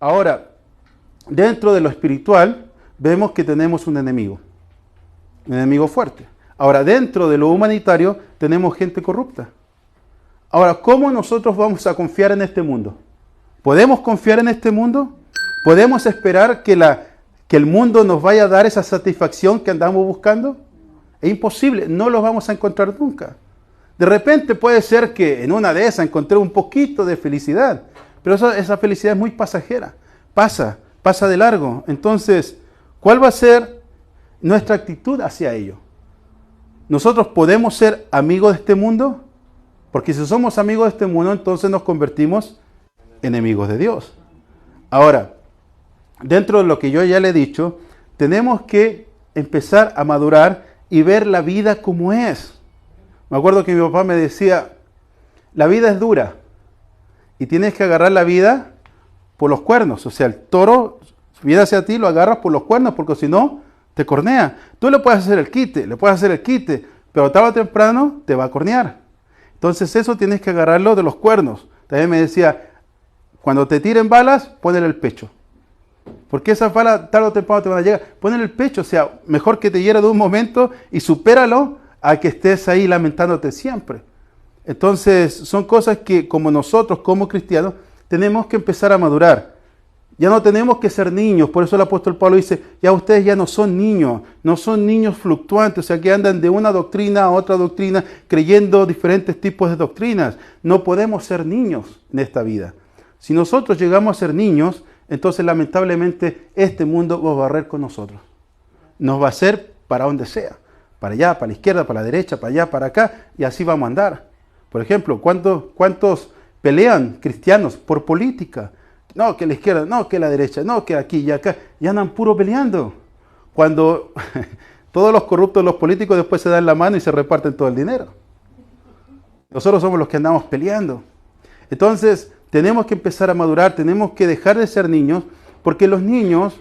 Ahora, dentro de lo espiritual, vemos que tenemos un enemigo fuerte. Ahora, dentro de lo humanitario, tenemos gente corrupta. Ahora, ¿cómo nosotros vamos a confiar en este mundo? ¿Podemos confiar en este mundo? ¿Podemos esperar que el mundo nos vaya a dar esa satisfacción que andamos buscando? Es imposible, no lo vamos a encontrar nunca. De repente puede ser que en una de esas encontré un poquito de felicidad, pero esa felicidad es muy pasajera. Pasa de largo. Entonces, ¿cuál va a ser nuestra actitud hacia ello? ¿Nosotros podemos ser amigos de este mundo? Porque si somos amigos de este mundo, entonces nos convertimos en enemigos de Dios. Ahora, dentro de lo que yo ya le he dicho, tenemos que empezar a madurar y ver la vida como es. Me acuerdo que mi papá me decía, la vida es dura y tienes que agarrar la vida por los cuernos. O sea, el toro viene hacia ti, lo agarras por los cuernos porque si no, te cornea. Tú le puedes hacer el quite, pero tarde o temprano te va a cornear. Entonces eso tienes que agarrarlo de los cuernos. También me decía, cuando te tiren balas, ponle el pecho. Porque esas balas tarde o temprano te van a llegar. Ponle el pecho, o sea, mejor que te hiera de un momento y supéralo a que estés ahí lamentándote siempre. Entonces son cosas que como nosotros, como cristianos, tenemos que empezar a madurar. Ya no tenemos que ser niños, por eso el apóstol Pablo dice, ya ustedes ya no son niños fluctuantes, o sea, que andan de una doctrina a otra doctrina, creyendo diferentes tipos de doctrinas. No podemos ser niños en esta vida. Si nosotros llegamos a ser niños, entonces lamentablemente este mundo va a barrer con nosotros. Nos va a hacer para donde sea, para allá, para la izquierda, para la derecha, para allá, para acá, y así vamos a andar. Por ejemplo, ¿cuántos pelean cristianos por política? No, que la izquierda, no, que la derecha, no, que aquí y acá. Y andan puro peleando. Cuando todos los corruptos, los políticos, después se dan la mano y se reparten todo el dinero. Nosotros somos los que andamos peleando. Entonces, tenemos que empezar a madurar, tenemos que dejar de ser niños, porque los niños,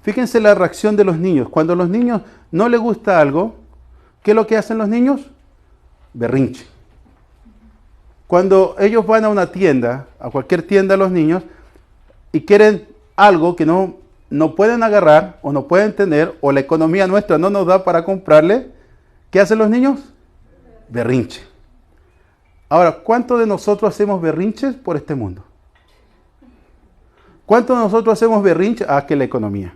fíjense la reacción de los niños. Cuando a los niños no les gusta algo, ¿qué es lo que hacen los niños? Berrinche. Cuando ellos van a una tienda, a cualquier tienda los niños, y quieren algo que no pueden agarrar o no pueden tener, o la economía nuestra no nos da para comprarle, ¿qué hacen los niños? Berrinche. Ahora, ¿cuántos de nosotros hacemos berrinches por este mundo? ¿Cuántos de nosotros hacemos berrinches? Que la economía.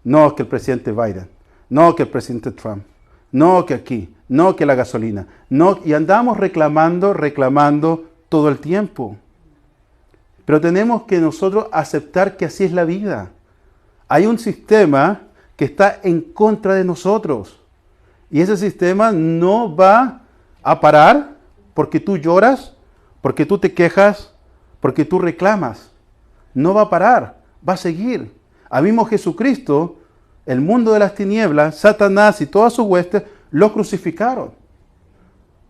No, que el presidente Biden. No, que el presidente Trump. No, que aquí. No, que la gasolina. No, y andamos reclamando todo el tiempo. Pero tenemos que nosotros aceptar que así es la vida. Hay un sistema que está en contra de nosotros. Y ese sistema no va a parar porque tú lloras, porque tú te quejas, porque tú reclamas. No va a parar, va a seguir. Al mismo Jesucristo, el mundo de las tinieblas, Satanás y todas sus huestes, lo crucificaron.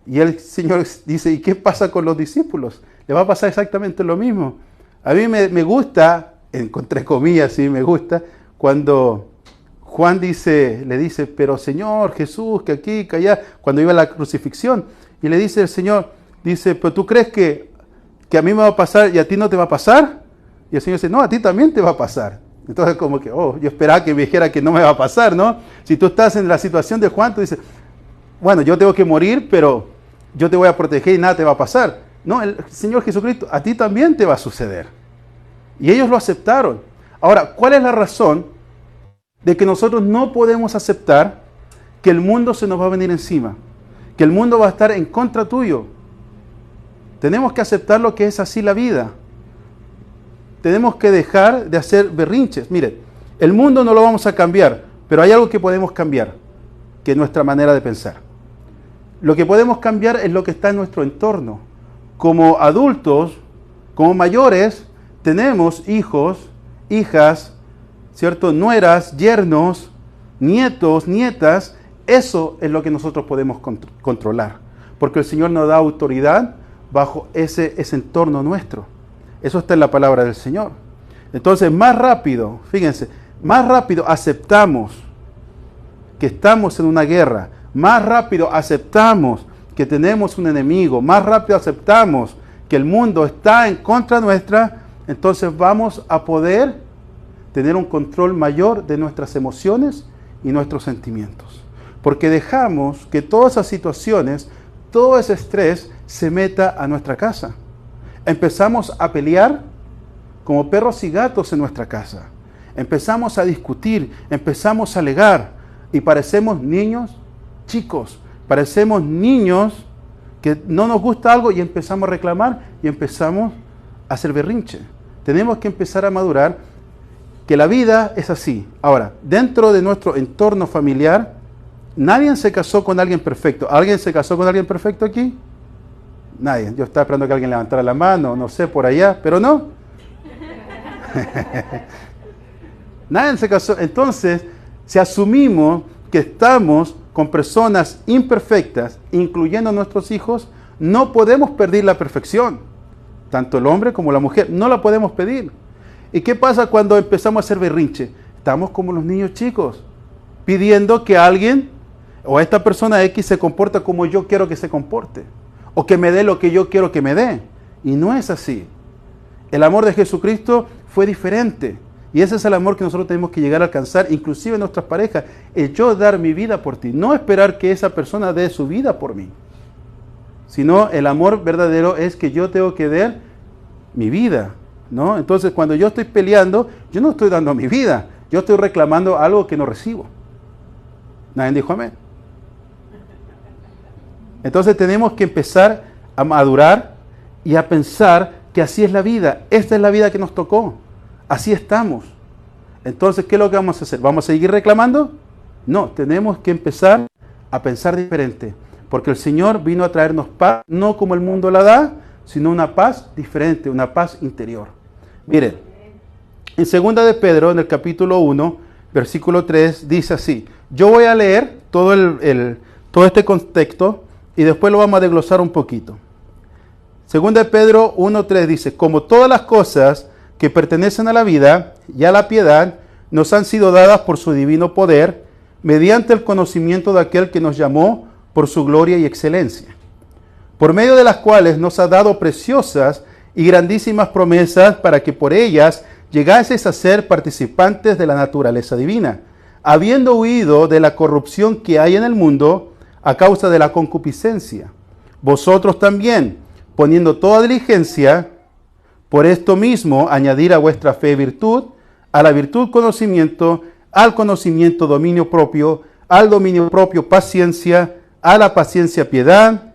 Y el Señor dice, ¿y qué pasa con los discípulos? Le va a pasar exactamente lo mismo. A mí me gusta, entre comillas, sí, me gusta, cuando Juan le dice, pero Señor Jesús, que aquí, que allá, cuando iba a la crucifixión, y le dice el Señor, dice, pero ¿tú crees que a mí me va a pasar y a ti no te va a pasar? Y el Señor dice, no, a ti también te va a pasar. Entonces como que, yo esperaba que me dijera que no me va a pasar, ¿no? Si tú estás en la situación de Juan, tú dices, bueno, yo tengo que morir, pero yo te voy a proteger y nada te va a pasar. No, el Señor Jesucristo, a ti también te va a suceder. Y ellos lo aceptaron. Ahora, ¿cuál es la razón de que nosotros no podemos aceptar que el mundo se nos va a venir encima? Que el mundo va a estar en contra tuyo. Tenemos que aceptar lo que es así la vida. Tenemos que dejar de hacer berrinches. Mire, el mundo no lo vamos a cambiar, pero hay algo que podemos cambiar, que es nuestra manera de pensar. Lo que podemos cambiar es lo que está en nuestro entorno. Como adultos, como mayores, tenemos hijos, hijas, ¿cierto? Nueras, yernos, nietos, nietas. Eso es lo que nosotros podemos controlar. Porque el Señor nos da autoridad bajo ese entorno nuestro. Eso está en la palabra del Señor. Entonces, más rápido, fíjense, más rápido aceptamos que estamos en una guerra, más rápido aceptamos que tenemos un enemigo, más rápido aceptamos que el mundo está en contra nuestra, entonces vamos a poder tener un control mayor de nuestras emociones y nuestros sentimientos. Porque dejamos que todas esas situaciones, todo ese estrés se meta a nuestra casa. Empezamos a pelear como perros y gatos en nuestra casa. Empezamos a discutir, empezamos a alegar y parecemos niños chicos. Parecemos niños que no nos gusta algo y empezamos a reclamar y empezamos a hacer berrinche. Tenemos que empezar a madurar que la vida es así. Ahora, dentro de nuestro entorno familiar, nadie se casó con alguien perfecto. ¿Alguien se casó con alguien perfecto aquí? Nadie. Yo estaba esperando que alguien levantara la mano, no sé, por allá, pero no. Nadie se casó. Entonces, si asumimos que estamos con personas imperfectas, incluyendo a nuestros hijos, no podemos pedir la perfección. Tanto el hombre como la mujer, no la podemos pedir. ¿Y qué pasa cuando empezamos a hacer berrinche? Estamos como los niños chicos, pidiendo que alguien o esta persona X se comporte como yo quiero que se comporte, o que me dé lo que yo quiero que me dé. Y no es así. El amor de Jesucristo fue diferente. Y ese es el amor que nosotros tenemos que llegar a alcanzar, inclusive en nuestras parejas. El yo dar mi vida por ti. No esperar que esa persona dé su vida por mí. Sino el amor verdadero es que yo tengo que dar mi vida, ¿no? Entonces, cuando yo estoy peleando, yo no estoy dando mi vida. Yo estoy reclamando algo que no recibo. Nadie dijo amén. Entonces tenemos que empezar a madurar y a pensar que así es la vida. Esta es la vida que nos tocó. Así estamos. Entonces, ¿qué es lo que vamos a hacer? ¿Vamos a seguir reclamando? No, tenemos que empezar a pensar diferente. Porque el Señor vino a traernos paz, no como el mundo la da, sino una paz diferente, una paz interior. Miren, en 2 de Pedro, en el capítulo 1, versículo 3, dice así. Yo voy a leer todo este contexto y después lo vamos a desglosar un poquito. 2 de Pedro 1:3 dice, como todas las cosas que pertenecen a la vida y a la piedad nos han sido dadas por su divino poder, mediante el conocimiento de aquel que nos llamó por su gloria y excelencia, por medio de las cuales nos ha dado preciosas y grandísimas promesas para que por ellas llegaseis a ser participantes de la naturaleza divina, habiendo huido de la corrupción que hay en el mundo a causa de la concupiscencia. Vosotros también, poniendo toda diligencia, por esto mismo añadir a vuestra fe virtud, a la virtud conocimiento, al conocimiento dominio propio, al dominio propio paciencia, a la paciencia piedad,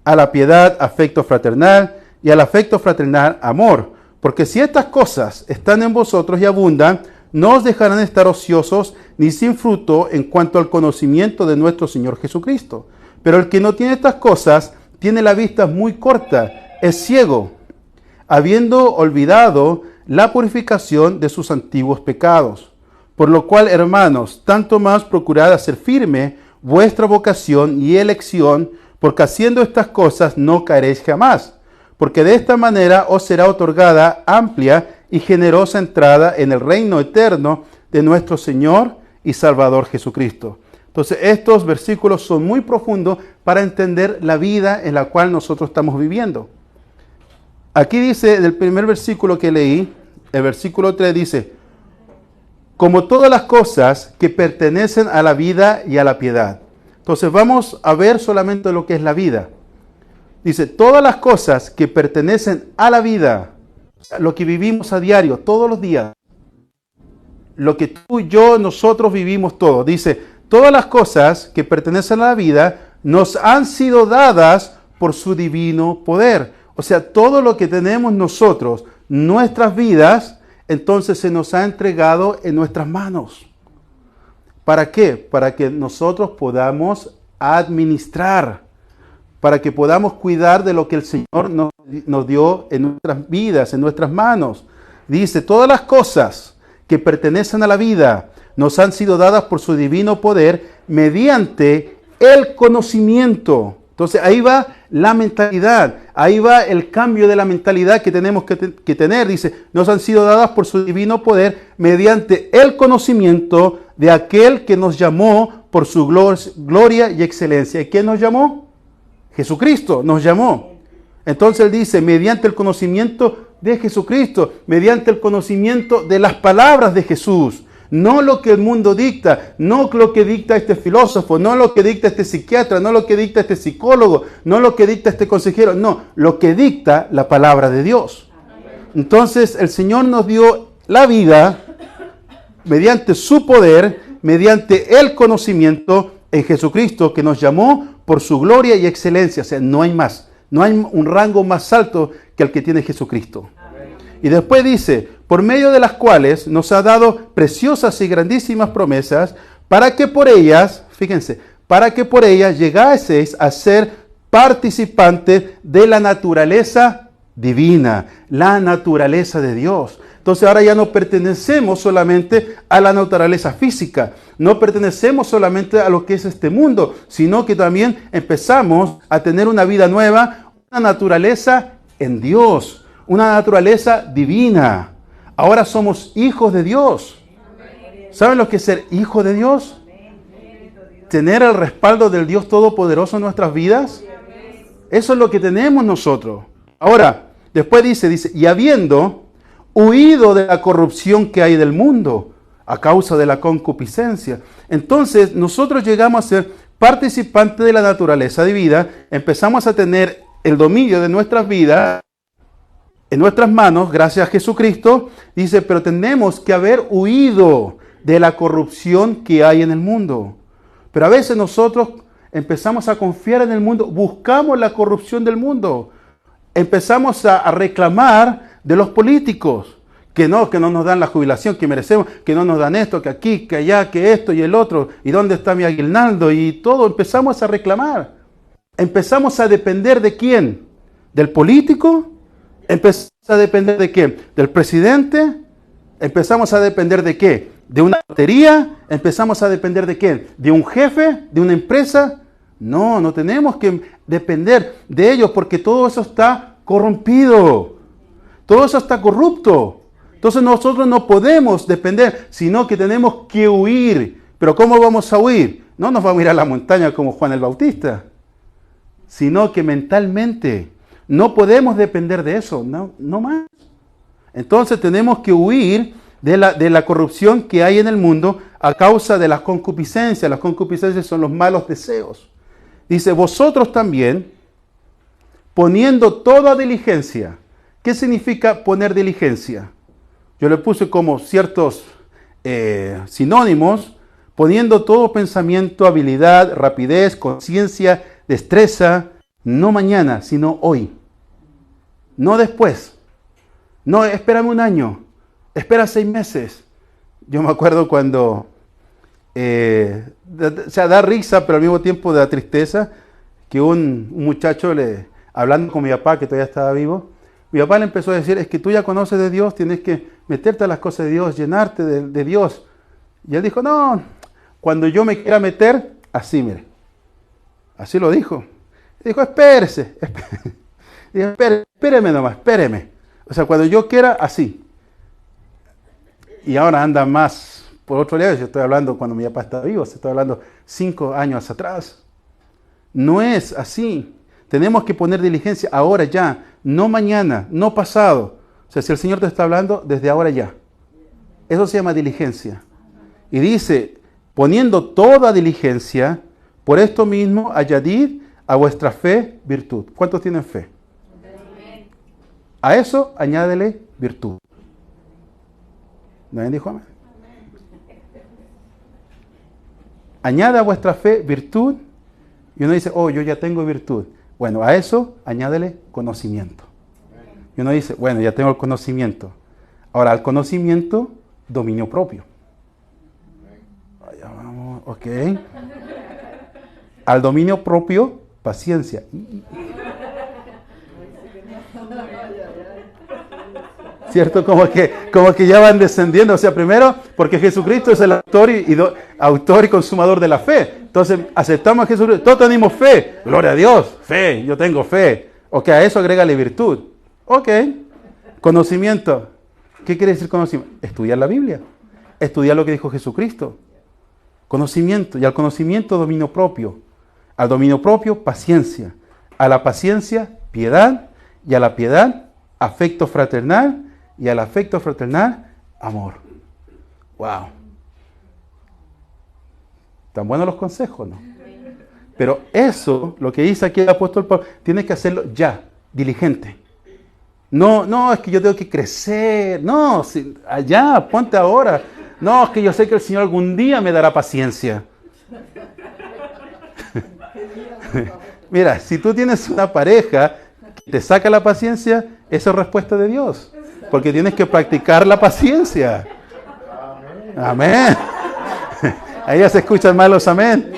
a la piedad afecto fraternal y al afecto fraternal amor. Porque si estas cosas están en vosotros y abundan, no os dejarán estar ociosos ni sin fruto en cuanto al conocimiento de nuestro Señor Jesucristo. Pero el que no tiene estas cosas tiene la vista muy corta, es ciego, habiendo olvidado la purificación de sus antiguos pecados. Por lo cual, hermanos, tanto más procurad hacer firme vuestra vocación y elección, porque haciendo estas cosas no caeréis jamás, porque de esta manera os será otorgada amplia y generosa entrada en el reino eterno de nuestro Señor y Salvador Jesucristo. Entonces, estos versículos son muy profundos para entender la vida en la cual nosotros estamos viviendo. Aquí dice, del primer versículo que leí, el versículo 3 dice, como todas las cosas que pertenecen a la vida y a la piedad. Entonces vamos a ver solamente lo que es la vida. Dice, todas las cosas que pertenecen a la vida, lo que vivimos a diario, todos los días, lo que tú, yo, nosotros vivimos todo. Dice, todas las cosas que pertenecen a la vida nos han sido dadas por su divino poder. O sea, todo lo que tenemos nosotros, nuestras vidas, entonces se nos ha entregado en nuestras manos. ¿Para qué? Para que nosotros podamos administrar, para que podamos cuidar de lo que el Señor nos dio en nuestras vidas, en nuestras manos. Dice, todas las cosas que pertenecen a la vida nos han sido dadas por su divino poder mediante el conocimiento. Entonces ahí va la mentalidad, ahí va el cambio de la mentalidad que tenemos que tener. Dice, nos han sido dadas por su divino poder mediante el conocimiento de aquel que nos llamó por su gloria y excelencia. ¿Y quién nos llamó? Jesucristo nos llamó. Entonces él dice, mediante el conocimiento de Jesucristo, mediante el conocimiento de las palabras de Jesús. No lo que el mundo dicta, no lo que dicta este filósofo, no lo que dicta este psiquiatra, no lo que dicta este psicólogo, no lo que dicta este consejero, no, lo que dicta la palabra de Dios. Entonces el Señor nos dio la vida mediante su poder, mediante el conocimiento en Jesucristo, que nos llamó por su gloria y excelencia. O sea, no hay más, no hay un rango más alto que el que tiene Jesucristo. Y después dice, por medio de las cuales nos ha dado preciosas y grandísimas promesas, para que por ellas, fíjense, para que por ellas llegaseis a ser participantes de la naturaleza divina, la naturaleza de Dios. Entonces ahora ya no pertenecemos solamente a la naturaleza física, no pertenecemos solamente a lo que es este mundo, sino que también empezamos a tener una vida nueva, una naturaleza en Dios. Una naturaleza divina. Ahora somos hijos de Dios. ¿Saben lo que es ser hijo de Dios? Tener el respaldo del Dios Todopoderoso en nuestras vidas. Eso es lo que tenemos nosotros. Ahora, después dice, y habiendo huido de la corrupción que hay del mundo a causa de la concupiscencia. Entonces, nosotros llegamos a ser participantes de la naturaleza divina, empezamos a tener el dominio de nuestras vidas en nuestras manos, gracias a Jesucristo. Dice, pero tenemos que haber huido de la corrupción que hay en el mundo. Pero a veces nosotros empezamos a confiar en el mundo, buscamos la corrupción del mundo, empezamos a reclamar de los políticos, que no nos dan la jubilación que merecemos, que no nos dan esto, que aquí, que allá, que esto y el otro, y dónde está mi aguinaldo, y todo, empezamos a reclamar. Empezamos a depender de quién, del político. Empezamos a depender de qué, del presidente. Empezamos a depender de qué, de una lotería. Empezamos a depender de quién, de un jefe, de una empresa. No tenemos que depender de ellos porque todo eso está corrompido. Todo eso está corrupto. Entonces nosotros no podemos depender, sino que tenemos que huir. Pero ¿cómo vamos a huir? No nos vamos a ir a la montaña como Juan el Bautista, sino que mentalmente no podemos depender de eso, no más. Entonces tenemos que huir de la corrupción que hay en el mundo a causa de las concupiscencias. Las concupiscencias son los malos deseos. Dice, vosotros también, poniendo toda diligencia. ¿Qué significa poner diligencia? Yo le puse como ciertos sinónimos, poniendo todo pensamiento, habilidad, rapidez, conciencia, destreza, no mañana, sino hoy. No después. No, espérame un año. Espera 6 meses. Yo me acuerdo cuando, da risa, pero al mismo tiempo da tristeza, que un muchacho, hablando con mi papá, que todavía estaba vivo, mi papá le empezó a decir, es que tú ya conoces de Dios, tienes que meterte a las cosas de Dios, llenarte de Dios. Y él dijo, no, cuando yo me quiera meter, así, mire. Así lo dijo. Dijo, espérese. Dijo, espéreme nomás, espéreme. O sea, cuando yo quiera, así. Y ahora anda más por otro lado. Yo estoy hablando cuando mi papá estaba vivo, estoy hablando 5 años atrás. No es así. Tenemos que poner diligencia ahora ya, no mañana, no pasado. O sea, si el Señor te está hablando, desde ahora ya. Eso se llama diligencia. Y dice, poniendo toda diligencia, por esto mismo añadid a vuestra fe virtud. ¿Cuántos tienen fe? A eso añádele virtud. ¿Nadie dijo amén? Añade a vuestra fe virtud. Y uno dice, oh, yo ya tengo virtud. Bueno, a eso añádele conocimiento. Y uno dice, bueno, ya tengo el conocimiento. Ahora, al conocimiento, dominio propio. Allá vamos, ok. Al dominio propio, paciencia. ¿Cierto? Como que ya van descendiendo. O sea, primero, porque Jesucristo es el autor y consumador de la fe. Entonces, aceptamos a Jesucristo. Todos tenemos fe. Gloria a Dios. Fe. Yo tengo fe. Ok, a eso agrégale virtud. Ok. Conocimiento. ¿Qué quiere decir conocimiento? Estudiar la Biblia. Estudiar lo que dijo Jesucristo. Conocimiento. Y al conocimiento, dominio propio. Al dominio propio, paciencia. A la paciencia, piedad. Y a la piedad, afecto fraternal, y al afecto fraternal, amor. ¡Wow! Tan buenos los consejos, ¿no? Pero eso, lo que dice aquí el apóstol Pablo, tienes que hacerlo ya, diligente. No, es que yo tengo que crecer. No, allá, ponte ahora. No, es que yo sé que el Señor algún día me dará paciencia. Mira, si tú tienes una pareja que te saca la paciencia, esa es respuesta de Dios. Porque tienes que practicar la paciencia. Amén. Ahí ya se escuchan más los amén.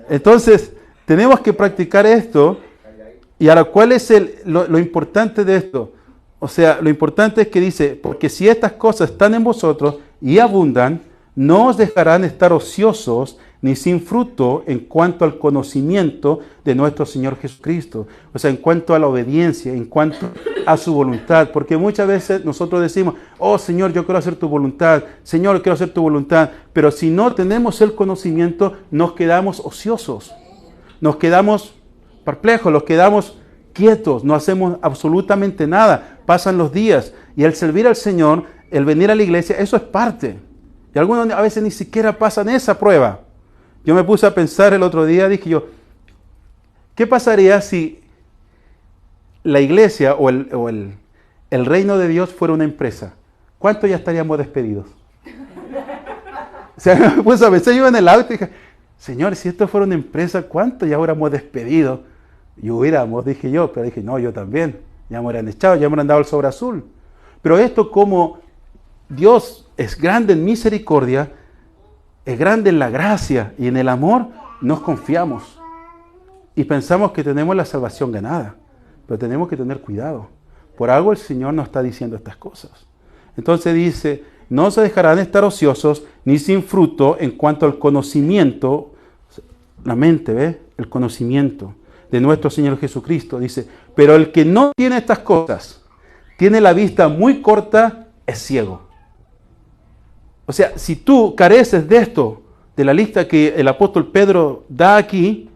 Entonces, tenemos que practicar esto. Y ahora, ¿cuál es lo importante de esto? O sea, lo importante es que dice, porque si estas cosas están en vosotros y abundan, no os dejarán estar ociosos ni sin fruto en cuanto al conocimiento de nuestro Señor Jesucristo. O sea, en cuanto a la obediencia, en cuanto a su voluntad. Porque muchas veces nosotros decimos, oh Señor, yo quiero hacer tu voluntad. Señor, quiero hacer tu voluntad. Pero si no tenemos el conocimiento, nos quedamos ociosos. Nos quedamos perplejos, nos quedamos quietos, no hacemos absolutamente nada. Pasan los días y el servir al Señor, el venir a la iglesia, eso es parte. Y algunos a veces ni siquiera pasan esa prueba. Yo me puse a pensar el otro día, dije yo, ¿qué pasaría si la iglesia o el reino de Dios fuera una empresa? ¿Cuántos ya estaríamos despedidos? O sea, me puse a pensar, yo en el auto y dije, Señor, si esto fuera una empresa, ¿cuántos ya hubiéramos despedido? Y hubiéramos, dije yo, pero dije, no, yo también. Ya me hubieran echado, ya me hubieran dado el sobre azul. Pero esto, como Dios es grande en misericordia, es grande en la gracia y en el amor, nos confiamos. Y pensamos que tenemos la salvación ganada. Pero tenemos que tener cuidado. Por algo el Señor nos está diciendo estas cosas. Entonces dice, no se dejarán estar ociosos ni sin fruto en cuanto al conocimiento, la mente, ¿ves? El conocimiento de nuestro Señor Jesucristo. Dice, pero el que no tiene estas cosas, tiene la vista muy corta, es ciego. O sea, si tú careces de esto, de la lista que el apóstol Pedro da aquí,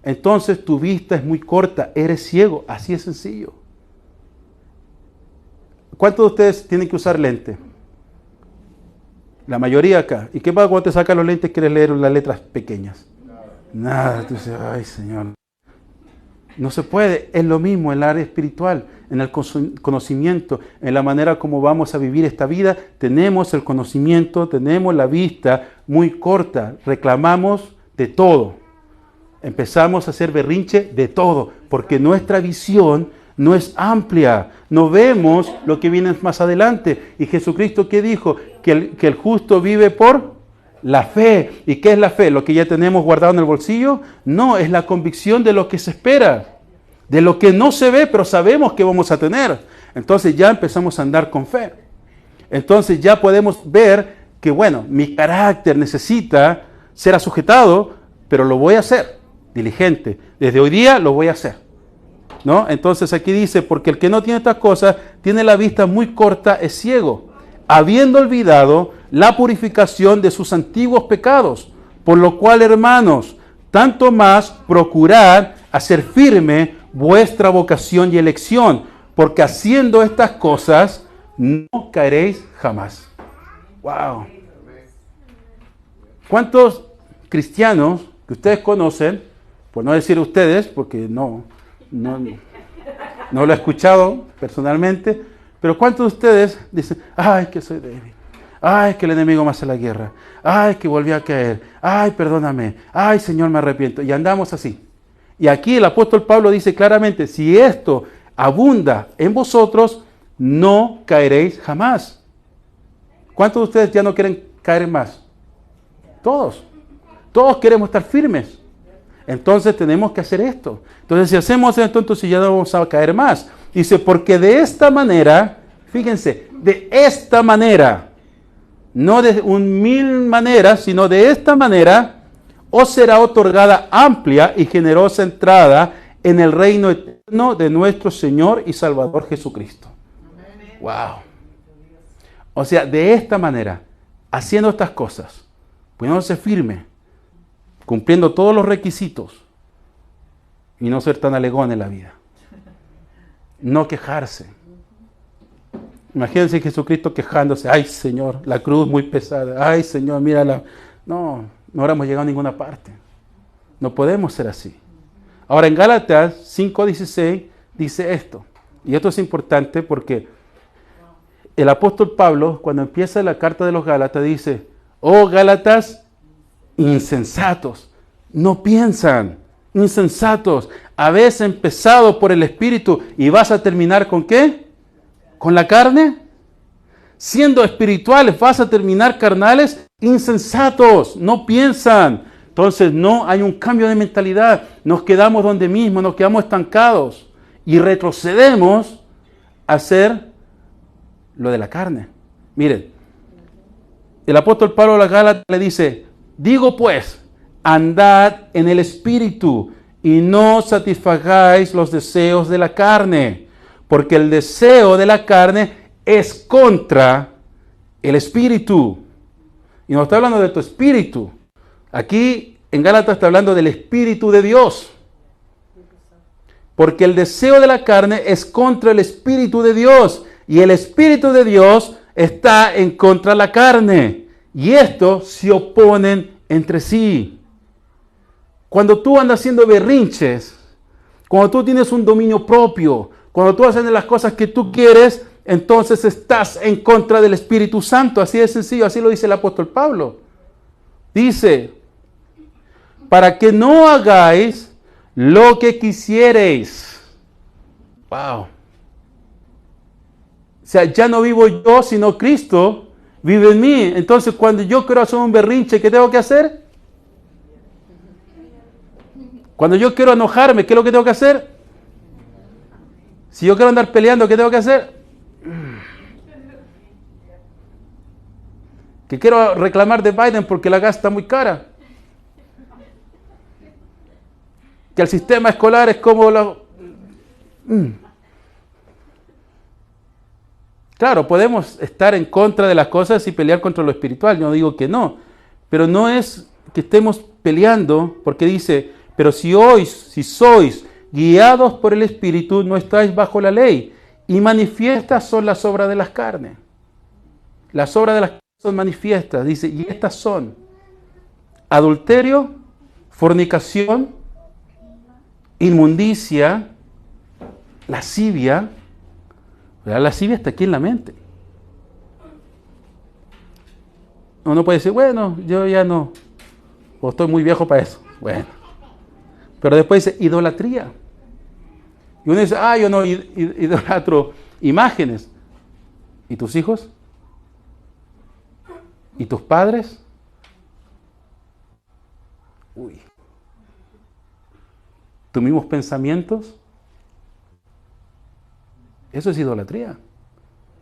entonces tu vista es muy corta, eres ciego, así es sencillo. ¿Cuántos de ustedes tienen que usar lente? La mayoría acá. ¿Y qué pasa cuando te sacas los lentes y quieres leer las letras pequeñas? Nada, tú dices, ay Señor. No se puede, es lo mismo en el área espiritual, en el conocimiento, en la manera como vamos a vivir esta vida. Tenemos el conocimiento, tenemos la vista muy corta, reclamamos de todo. Empezamos a hacer berrinche de todo, porque nuestra visión no es amplia, no vemos lo que viene más adelante. Y Jesucristo, ¿qué dijo? Que el justo vive por la fe. ¿Y qué es la fe? ¿Lo que ya tenemos guardado en el bolsillo? No, es la convicción de lo que se espera, de lo que no se ve, pero sabemos que vamos a tener. Entonces ya empezamos a andar con fe. Entonces ya podemos ver que, bueno, mi carácter necesita ser asujetado, pero lo voy a hacer, diligente. Desde hoy día lo voy a hacer, ¿no? Entonces aquí dice, porque el que no tiene estas cosas, tiene la vista muy corta, es ciego, habiendo olvidado la purificación de sus antiguos pecados. Por lo cual, hermanos, tanto más procurad hacer firme vuestra vocación y elección, porque haciendo estas cosas no caeréis jamás. Wow. ¿Cuántos cristianos que ustedes conocen, por no decir ustedes, porque no lo he escuchado personalmente, pero cuántos de ustedes dicen, ay, que soy débil, ay, que el enemigo me hace la guerra, ay, que volví a caer, ay, perdóname, ay, Señor, me arrepiento, y andamos así? Y aquí el apóstol Pablo dice claramente, si esto abunda en vosotros, no caeréis jamás. ¿Cuántos de ustedes ya no quieren caer más? Todos queremos estar firmes. Entonces tenemos que hacer esto. Entonces si hacemos esto, entonces ya no vamos a caer más. Dice, porque de esta manera, fíjense, de esta manera, no de 1000 maneras, sino de esta manera, os será otorgada amplia y generosa entrada en el reino eterno de nuestro Señor y Salvador Jesucristo. Wow. O sea, de esta manera, haciendo estas cosas, poniéndose firme, cumpliendo todos los requisitos y no ser tan alegón en la vida. no quejarse. Imagínense Jesucristo quejándose. Ay, Señor, la cruz muy pesada. Ay, Señor, mírala. No hubiéramos llegado a ninguna parte. No podemos ser así. Ahora en Gálatas 5:16 dice esto. Y esto es importante porque el apóstol Pablo, cuando empieza la carta de los Gálatas, dice: oh Gálatas, insensatos, no piensan, insensatos, habéis empezado por el Espíritu y vas a terminar ¿con qué? ¿Con la carne? Siendo espirituales, vas a terminar carnales, insensatos, no piensan. Entonces no hay un cambio de mentalidad, nos quedamos donde mismo, nos quedamos estancados y retrocedemos a hacer lo de la carne. Miren, el apóstol Pablo a la Gálatas le dice: digo pues, andad en el Espíritu y no satisfagáis los deseos de la carne, porque el deseo de la carne es contra el Espíritu. Y no está hablando de tu espíritu. Aquí en Gálatas está hablando del Espíritu de Dios. Porque el deseo de la carne es contra el Espíritu de Dios. Y el Espíritu de Dios está en contra de la carne. Y estos se oponen entre sí. Cuando tú andas haciendo berrinches, cuando tú tienes un dominio propio, cuando tú haces las cosas que tú quieres, entonces estás en contra del Espíritu Santo. Así de sencillo, así lo dice el apóstol Pablo. Dice: para que no hagáis lo que quisiereis. Wow. O sea, ya no vivo yo, sino Cristo vive en mí. Entonces, cuando yo quiero hacer un berrinche, ¿qué tengo que hacer? Cuando yo quiero enojarme, ¿qué es lo que tengo que hacer? Si yo quiero andar peleando, ¿qué tengo que hacer? Que quiero reclamar de Biden porque la gas está muy cara. Que el sistema escolar es como la... Claro, podemos estar en contra de las cosas y pelear contra lo espiritual, no digo que no, pero no es que estemos peleando, porque dice: pero si sois guiados por el Espíritu, no estáis bajo la ley, y manifiestas son las obras de las carnes. Las obras de las carnes son manifiestas, dice, y estas son: adulterio, fornicación, inmundicia, lascivia. La lascivia está aquí en la mente. Uno puede decir: bueno, yo ya no, o estoy muy viejo para eso. Bueno, pero después dice idolatría. Y uno dice: yo no idolatro imágenes. ¿Y tus hijos? ¿Y tus padres? Uy. ¿Tus mismos pensamientos? Eso es idolatría,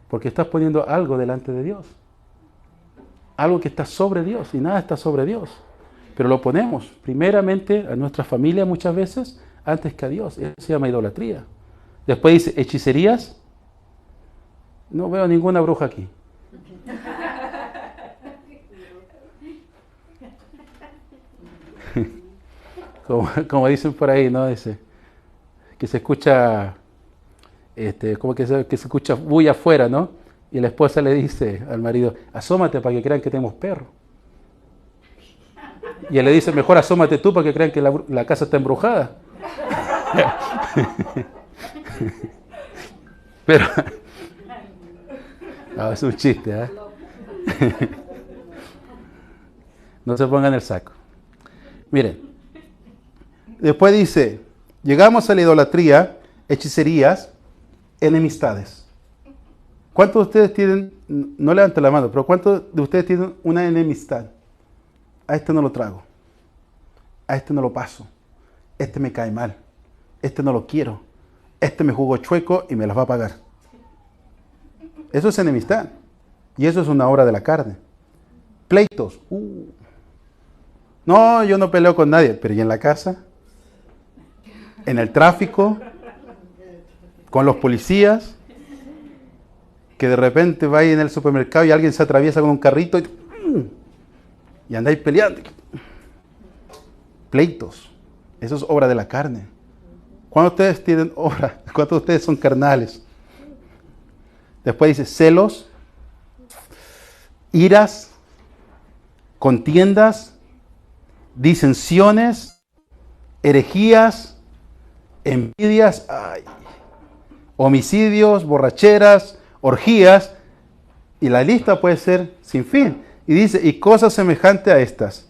porque estás poniendo algo delante de Dios, algo que está sobre Dios, y nada está sobre Dios, pero lo ponemos primeramente a nuestra familia muchas veces antes que a Dios. Eso se llama idolatría. Después dice hechicerías. No veo ninguna bruja aquí. Como dicen por ahí, ¿no? Dice que se escucha como que se escucha bulla afuera, ¿no? Y la esposa le dice al marido: asómate para que crean que tenemos perro. Y él le dice: mejor asómate tú para que crean que la casa está embrujada. Pero no, es un chiste, ¿eh? No se pongan el saco. Miren, después dice: llegamos a la idolatría, hechicerías, enemistades. ¿Cuántos de ustedes tienen, no levanten la mano, pero cuántos de ustedes tienen una enemistad? A este no lo trago, a este no lo paso, este me cae mal, este no lo quiero, este me jugó chueco y me las va a pagar? Eso es enemistad, y eso es una obra de la carne. Pleitos. No, yo no peleo con nadie, pero ¿y en la casa? ¿En el tráfico? ¿Con los policías? Que de repente vais en el supermercado y alguien se atraviesa con un carrito y andáis peleando. Pleitos. Eso es obra de la carne. ¿Cuántos de ustedes tienen obra? ¿Cuántos de ustedes son carnales? Después dice celos, iras, contiendas, disensiones, herejías, envidias, homicidios, borracheras, orgías, y la lista puede ser sin fin. Y dice, y cosas semejantes a estas,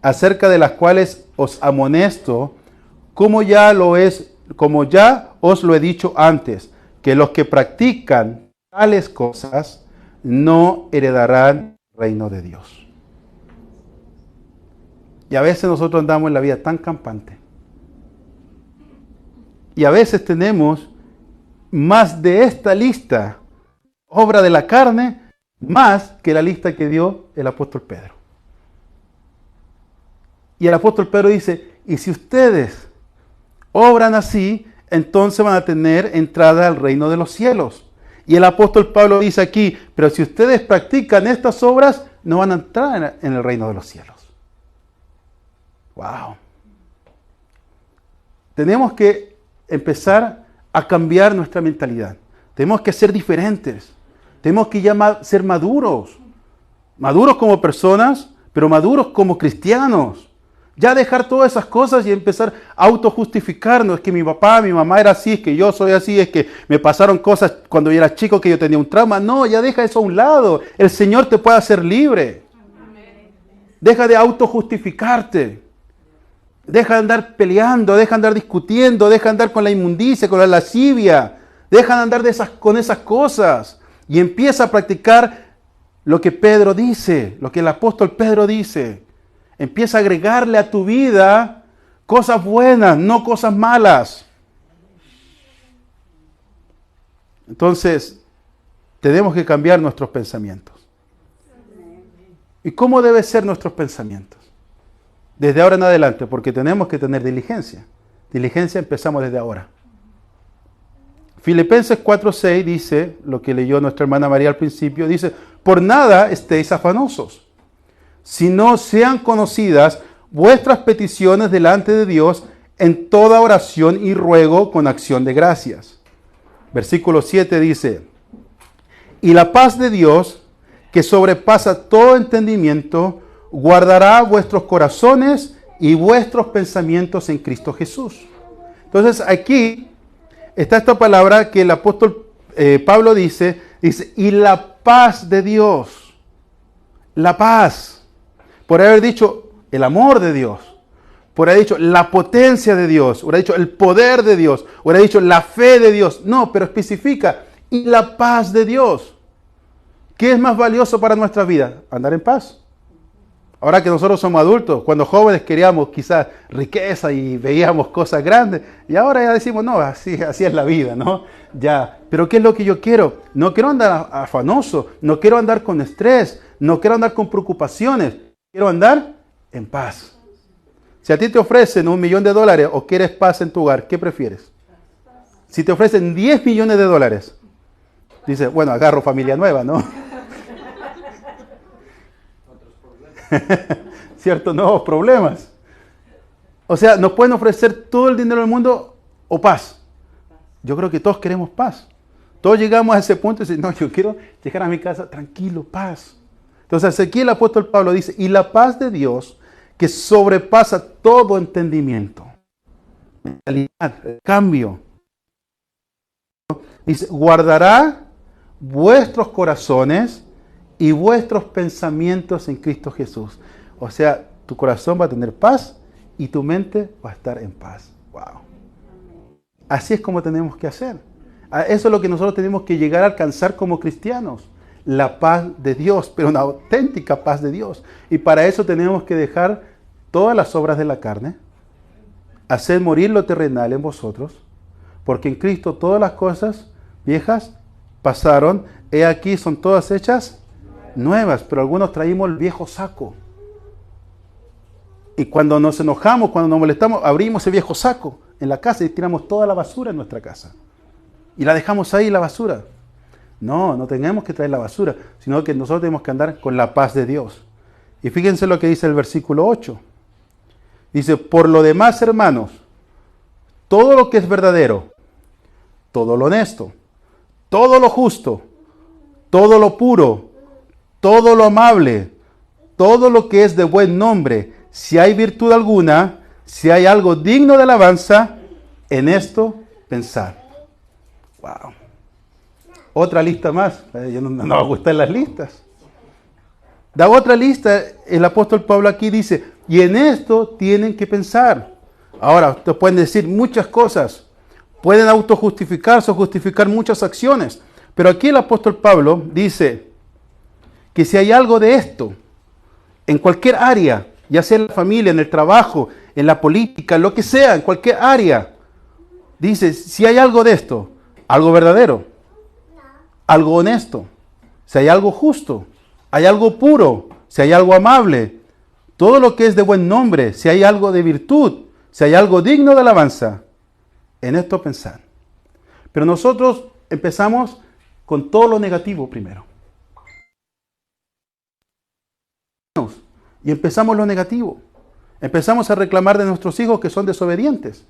acerca de las cuales os amonesto, como ya os lo he dicho antes, que los que practican tales cosas no heredarán el reino de Dios. Y a veces nosotros andamos en la vida tan campante. Y a veces tenemos más de esta lista, obra de la carne, más que la lista que dio el apóstol Pedro. Y el apóstol Pedro dice, y si ustedes obran así, entonces van a tener entrada al reino de los cielos. Y el apóstol Pablo dice aquí, pero si ustedes practican estas obras, no van a entrar en el reino de los cielos. ¡Wow! Tenemos que empezar a cambiar nuestra mentalidad. Tenemos que ser diferentes. Tenemos que ya ser maduros. Maduros como personas, pero maduros como cristianos. Ya dejar todas esas cosas y empezar a autojustificarnos. Es que mi papá, mi mamá era así, es que yo soy así, es que me pasaron cosas cuando yo era chico que yo tenía un trauma. No, ya deja eso a un lado. El Señor te puede hacer libre. Deja de autojustificarte. Deja de andar peleando, deja de andar discutiendo, deja de andar con la inmundicia, con la lascivia. Deja de andar con esas cosas. Y empieza a practicar lo que Pedro dice, lo que el apóstol Pedro dice. Empieza a agregarle a tu vida cosas buenas, no cosas malas. Entonces, tenemos que cambiar nuestros pensamientos. ¿Y cómo deben ser nuestros pensamientos? Desde ahora en adelante, porque tenemos que tener diligencia. Diligencia empezamos desde ahora. Filipenses 4:6 dice, lo que leyó nuestra hermana María al principio, dice, por nada estéis afanosos, sino sean conocidas vuestras peticiones delante de Dios en toda oración y ruego con acción de gracias. Versículo 7 dice, y la paz de Dios, que sobrepasa todo entendimiento, guardará vuestros corazones y vuestros pensamientos en Cristo Jesús. Entonces aquí está esta palabra que el apóstol Pablo dice, y la paz de Dios, la paz. Por haber dicho el amor de Dios, por haber dicho la potencia de Dios, por haber dicho el poder de Dios, por haber dicho la fe de Dios. No, pero especifica, y la paz de Dios. ¿Qué es más valioso para nuestra vida? Andar en paz. Ahora que nosotros somos adultos, cuando jóvenes queríamos quizás riqueza y veíamos cosas grandes, y ahora ya decimos, no, así es la vida, ¿no? Ya, pero ¿qué es lo que yo quiero? No quiero andar afanoso, no quiero andar con estrés, no quiero andar con preocupaciones. Quiero andar en paz. Si a ti te ofrecen $1 millón o quieres paz en tu hogar, ¿qué prefieres? Si te ofrecen $10 millones, dices, bueno, agarro familia nueva, ¿no? ¿Cierto? Nuevos problemas. O sea, nos pueden ofrecer todo el dinero del mundo o paz. Yo creo que todos queremos paz. Todos llegamos a ese punto y decimos, no, yo quiero llegar a mi casa tranquilo, paz. Entonces aquí el apóstol Pablo dice, y la paz de Dios, que sobrepasa todo entendimiento, mentalidad, cambio, dice, guardará vuestros corazones y vuestros pensamientos en Cristo Jesús. O sea, tu corazón va a tener paz y tu mente va a estar en paz. Wow. Así es como tenemos que hacer. Eso es lo que nosotros tenemos que llegar a alcanzar como cristianos. La paz de Dios, pero una auténtica paz de Dios. Y para eso tenemos que dejar todas las obras de la carne, hacer morir lo terrenal en vosotros, porque en Cristo todas las cosas viejas pasaron, he aquí son todas hechas nuevas, pero algunos traímos el viejo saco. Y cuando nos enojamos, cuando nos molestamos, abrimos ese viejo saco en la casa y tiramos toda la basura en nuestra casa. Y la dejamos ahí, la basura. No tenemos que traer la basura, sino que nosotros tenemos que andar con la paz de Dios. Y fíjense lo que dice el versículo 8. Dice, por lo demás, hermanos, todo lo que es verdadero, todo lo honesto, todo lo justo, todo lo puro, todo lo amable, todo lo que es de buen nombre, si hay virtud alguna, si hay algo digno de alabanza, en esto pensar. Wow. Otra lista más. Yo no me gustan las listas. Da otra lista, el apóstol Pablo aquí dice, y en esto tienen que pensar. Ahora, ustedes pueden decir muchas cosas, pueden autojustificarse o justificar muchas acciones, pero aquí el apóstol Pablo dice que si hay algo de esto, en cualquier área, ya sea en la familia, en el trabajo, en la política, lo que sea, en cualquier área, dice, si hay algo de esto, algo verdadero, algo honesto, si hay algo justo, hay algo puro, si hay algo amable, todo lo que es de buen nombre, si hay algo de virtud, si hay algo digno de alabanza, en esto pensar. Pero nosotros empezamos con todo lo negativo primero. Y empezamos lo negativo. Empezamos a reclamar de nuestros hijos que son desobedientes.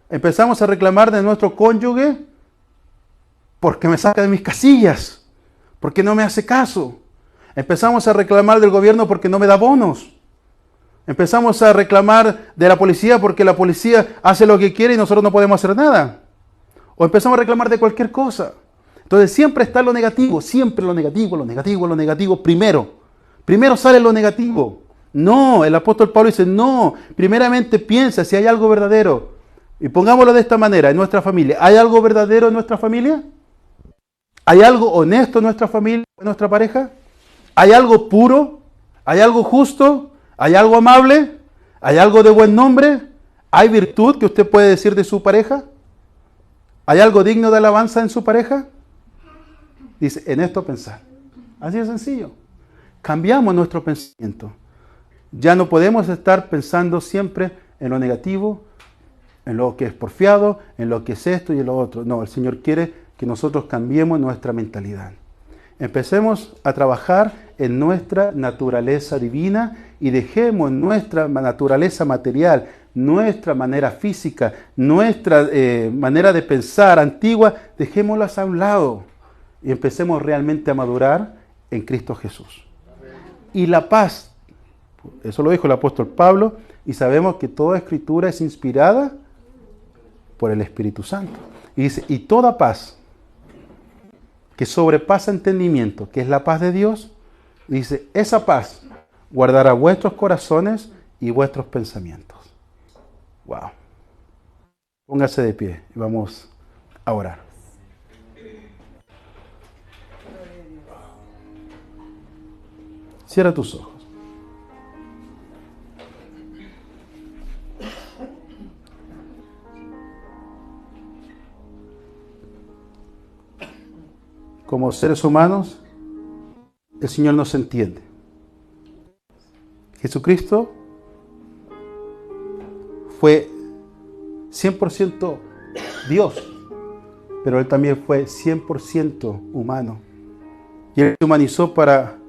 Empezamos a reclamar de nuestro cónyuge porque me saca de mis casillas, porque no me hace caso. Empezamos a reclamar del gobierno porque no me da bonos. Empezamos a reclamar de la policía porque la policía hace lo que quiere y nosotros no podemos hacer nada. O empezamos a reclamar de cualquier cosa. Entonces siempre está lo negativo, siempre lo negativo, lo negativo, lo negativo primero. Primero sale lo negativo. No, el apóstol Pablo dice, no, primeramente piensa si hay algo verdadero. Y pongámoslo de esta manera, en nuestra familia, ¿hay algo verdadero en nuestra familia? ¿Hay algo honesto en nuestra familia, en nuestra pareja? ¿Hay algo puro? ¿Hay algo justo? ¿Hay algo amable? ¿Hay algo de buen nombre? ¿Hay virtud que usted puede decir de su pareja? ¿Hay algo digno de alabanza en su pareja? Dice, en esto pensar. Así de sencillo. Cambiamos nuestro pensamiento. Ya no podemos estar pensando siempre en lo negativo, en lo que es porfiado, en lo que es esto y en lo otro. No, el Señor quiere que nosotros cambiemos nuestra mentalidad. Empecemos a trabajar en nuestra naturaleza divina y dejemos nuestra naturaleza material, nuestra manera física, nuestra manera de pensar antigua, dejémoslas a un lado y empecemos realmente a madurar en Cristo Jesús. Y la paz, eso lo dijo el apóstol Pablo, y sabemos que toda escritura es inspirada por el Espíritu Santo. Y dice, y toda paz que sobrepasa entendimiento, que es la paz de Dios, dice, esa paz guardará vuestros corazones y vuestros pensamientos. Wow. Póngase de pie y vamos a orar. Cierra tus ojos. Como seres humanos, el Señor nos entiende. Jesucristo fue 100% Dios, pero Él también fue 100% humano. Y Él se humanizó para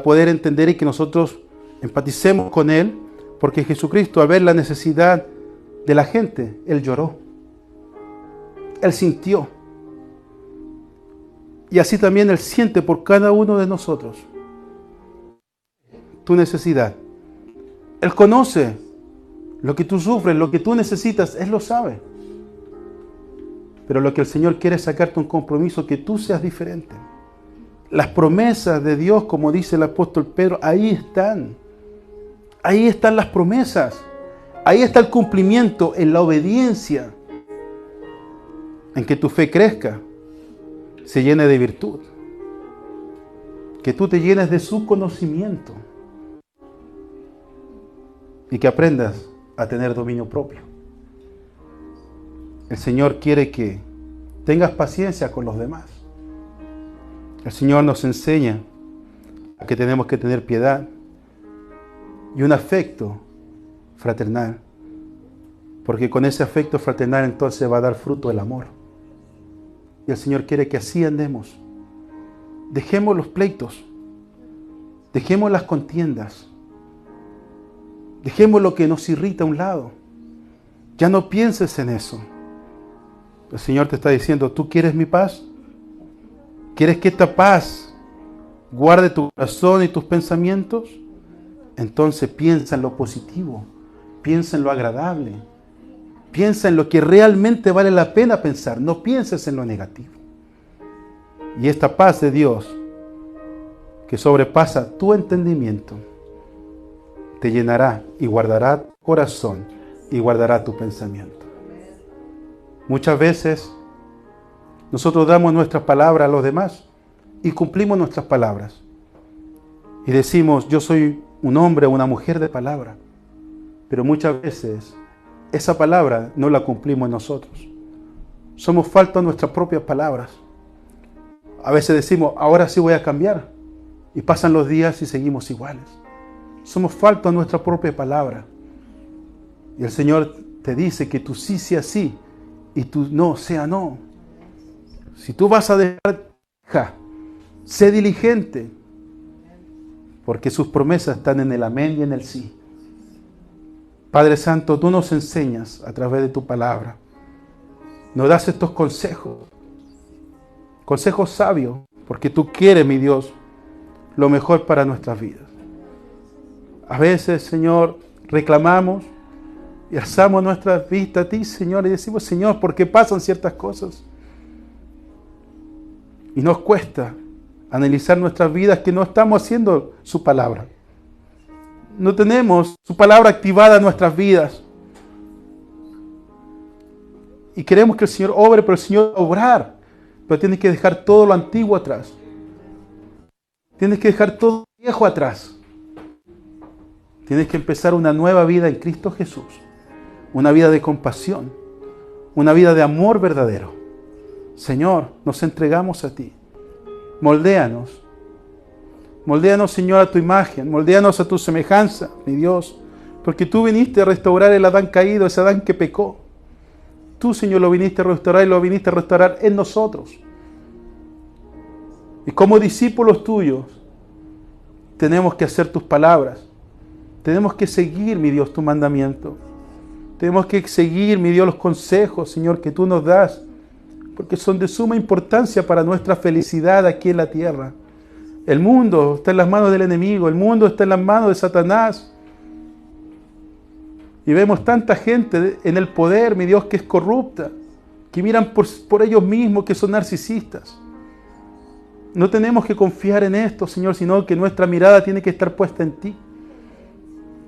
poder entender y que nosotros empaticemos con Él, porque Jesucristo, al ver la necesidad de la gente, Él lloró. Él sintió. Y así también Él siente por cada uno de nosotros tu necesidad. Él conoce lo que tú sufres, lo que tú necesitas, Él lo sabe. Pero lo que el Señor quiere es sacarte un compromiso, que tú seas diferente. Las promesas de Dios, como dice el apóstol Pedro, ahí están. Ahí están las promesas. Ahí está el cumplimiento en la obediencia, en que tu fe crezca, se llene de virtud, que tú te llenes de su conocimiento y que aprendas a tener dominio propio. El Señor quiere que tengas paciencia con los demás. El Señor nos enseña a que tenemos que tener piedad y un afecto fraternal, porque con ese afecto fraternal entonces va a dar fruto el amor. Y el Señor quiere que así andemos. Dejemos los pleitos, dejemos las contiendas, dejemos lo que nos irrita a un lado. Ya no pienses en eso. El Señor te está diciendo, ¿tú quieres mi paz? ¿Quieres que esta paz guarde tu corazón y tus pensamientos? Entonces piensa en lo positivo, piensa en lo agradable, piensa en lo que realmente vale la pena pensar, no pienses en lo negativo. Y esta paz de Dios, que sobrepasa tu entendimiento, te llenará y guardará tu corazón y guardará tu pensamiento. Muchas veces nosotros damos nuestras palabras a los demás y cumplimos nuestras palabras. Y decimos, yo soy un hombre o una mujer de palabra. Pero muchas veces esa palabra no la cumplimos nosotros. Somos faltos a nuestras propias palabras. A veces decimos, ahora sí voy a cambiar. Y pasan los días y seguimos iguales. Somos faltos a nuestra propia palabra. Y el Señor te dice que tu sí sea sí y tu no sea no. Si tú vas a dejar, sé diligente, porque sus promesas están en el amén y en el sí. Padre Santo, tú nos enseñas a través de tu palabra. Nos das estos consejos, consejos sabios, porque tú quieres, mi Dios, lo mejor para nuestras vidas. A veces, Señor, reclamamos y alzamos nuestras vistas a ti, Señor, y decimos, Señor, ¿por qué pasan ciertas cosas? Y nos cuesta analizar nuestras vidas que no estamos haciendo su palabra. No tenemos su palabra activada en nuestras vidas. Y queremos que el Señor obre, pero el Señor va a obrar. Pero tienes que dejar todo lo antiguo atrás. Tienes que dejar todo lo viejo atrás. Tienes que empezar una nueva vida en Cristo Jesús. Una vida de compasión. Una vida de amor verdadero. Señor, nos entregamos a ti. Moldéanos. Moldéanos, Señor, a tu imagen. Moldéanos a tu semejanza, mi Dios. Porque tú viniste a restaurar el Adán caído, ese Adán que pecó. Tú, Señor, lo viniste a restaurar y lo viniste a restaurar en nosotros. Y como discípulos tuyos, tenemos que hacer tus palabras. Tenemos que seguir, mi Dios, tu mandamiento. Tenemos que seguir, mi Dios, los consejos, Señor, que tú nos das. Porque son de suma importancia para nuestra felicidad aquí en la tierra. El mundo está en las manos del enemigo, el mundo está en las manos de Satanás. Y vemos tanta gente en el poder, mi Dios, que es corrupta, que miran por ellos mismos, que son narcisistas. No tenemos que confiar en esto, Señor, sino que nuestra mirada tiene que estar puesta en ti.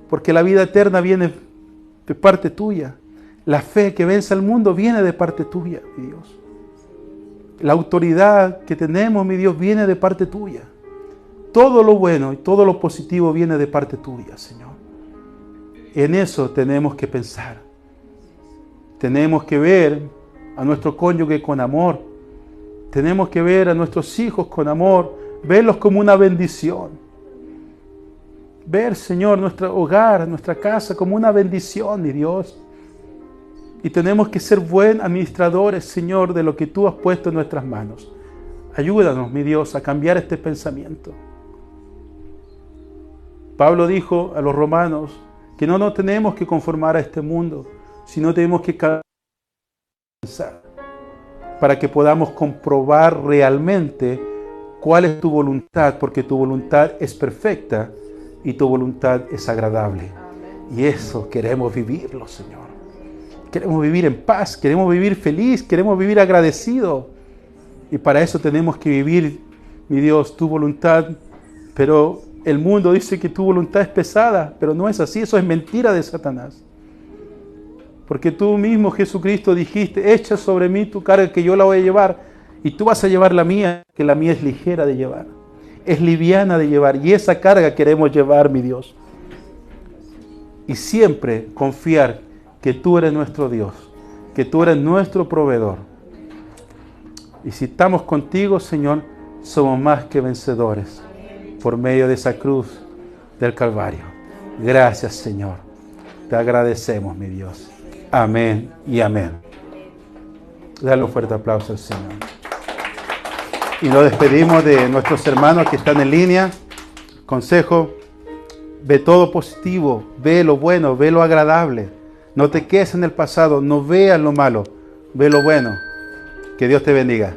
Porque la vida eterna viene de parte tuya. La fe que vence al mundo viene de parte tuya, mi Dios. La autoridad que tenemos, mi Dios, viene de parte tuya. Todo lo bueno y todo lo positivo viene de parte tuya, Señor. En eso tenemos que pensar. Tenemos que ver a nuestro cónyuge con amor. Tenemos que ver a nuestros hijos con amor. Verlos como una bendición. Ver, Señor, nuestro hogar, nuestra casa como una bendición, mi Dios. Y tenemos que ser buenos administradores, Señor, de lo que tú has puesto en nuestras manos. Ayúdanos, mi Dios, a cambiar este pensamiento. Pablo dijo a los romanos que no nos tenemos que conformar a este mundo, sino tenemos que pensar para que podamos comprobar realmente cuál es tu voluntad, porque tu voluntad es perfecta y tu voluntad es agradable. Y eso queremos vivirlo, Señor. Queremos vivir en paz, queremos vivir feliz, queremos vivir agradecido. Y para eso tenemos que vivir, mi Dios, tu voluntad. Pero el mundo dice que tu voluntad es pesada, pero no es así, eso es mentira de Satanás. Porque tú mismo, Jesucristo, dijiste, echa sobre mí tu carga que yo la voy a llevar, y tú vas a llevar la mía, que la mía es ligera de llevar, es liviana de llevar, y esa carga queremos llevar, mi Dios. Y siempre confiar que tú eres nuestro Dios, que tú eres nuestro proveedor. Y si estamos contigo, Señor, somos más que vencedores por medio de esa cruz del Calvario. Gracias, Señor. Te agradecemos, mi Dios. Amén y amén. Dale un fuerte aplauso al Señor. Y nos despedimos de nuestros hermanos que están en línea. Consejo, ve todo positivo, ve lo bueno, ve lo agradable. No te quedes en el pasado, no veas lo malo, ve lo bueno. Que Dios te bendiga.